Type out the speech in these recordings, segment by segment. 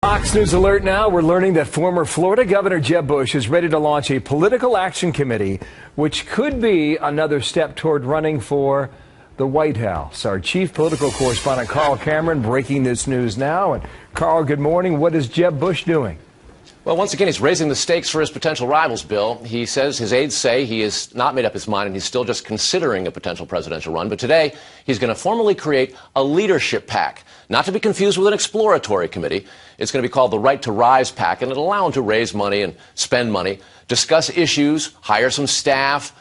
Fox News alert now. We're learning that former Florida Governor Jeb Bush is ready to launch a political action committee, which could be another step toward running for the White House. Our chief political correspondent, Carl Cameron, breaking this news now. And Carl, good morning. What is Jeb Bush doing? Well, once again, he's raising the stakes for his potential rivals, Bill. He says his aides say he has not made up his mind and he's still just considering a potential presidential run. But today, he's going to formally create a leadership PAC, not to be confused with an exploratory committee. It's going to be called the Right to Rise PAC, and it'll allow him to raise money and spend money, discuss issues, hire some staff,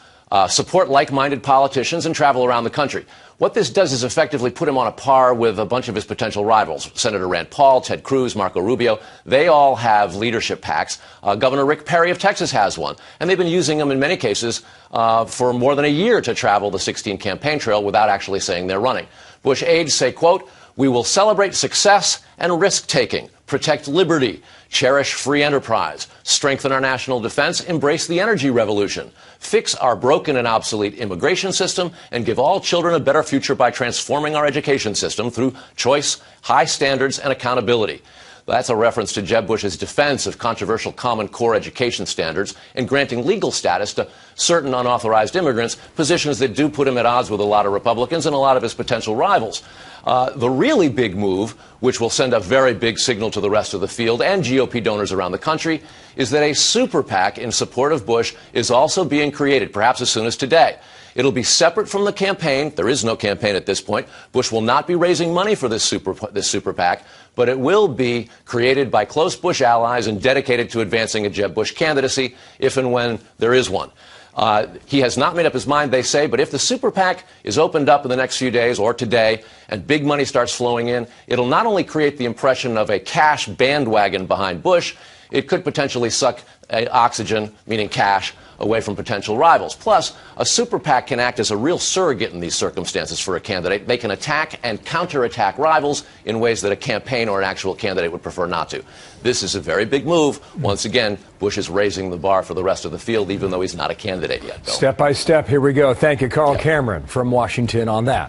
support like-minded politicians, and travel around the country. What this does is effectively put him on a par with a bunch of his potential rivals. Senator Rand Paul, Ted Cruz, Marco Rubio, they all have leadership PACs. Governor Rick Perry of Texas has one, and they've been using them in many cases for more than a year to travel the 16 campaign trail without actually saying they're running. Bush aides say, quote, "We will celebrate success and risk-taking, protect liberty, cherish free enterprise, strengthen our national defense, embrace the energy revolution, fix our broken and obsolete immigration system, and give all children a better future by transforming our education system through choice, high standards, and accountability." That's a reference to Jeb Bush's defense of controversial Common Core education standards and granting legal status to certain unauthorized immigrants, positions that do put him at odds with a lot of Republicans and a lot of his potential rivals. The really big move, which will send a very big signal to the rest of the field and GOP donors around the country, is that a super PAC in support of Bush is also being created, perhaps as soon as today. It'll be separate from the campaign. There is no campaign at this point. Bush will not be raising money for this super PAC, but it will be created by close Bush allies and dedicated to advancing a Jeb Bush candidacy if and when there is one. He has not made up his mind, they say, but if the super PAC is opened up in the next few days or today and big money starts flowing in, it'll not only create the impression of a cash bandwagon behind Bush, it could potentially suck oxygen, meaning cash, away from potential rivals. Plus, a super PAC can act as a real surrogate in these circumstances for a candidate. They can attack and counterattack rivals in ways that a campaign or an actual candidate would prefer not to. This is a very big move. Once again, Bush is raising the bar for the rest of the field, even though he's not a candidate yet, Bill. Step by step, here we go. Thank you, Carl Cameron from Washington on that.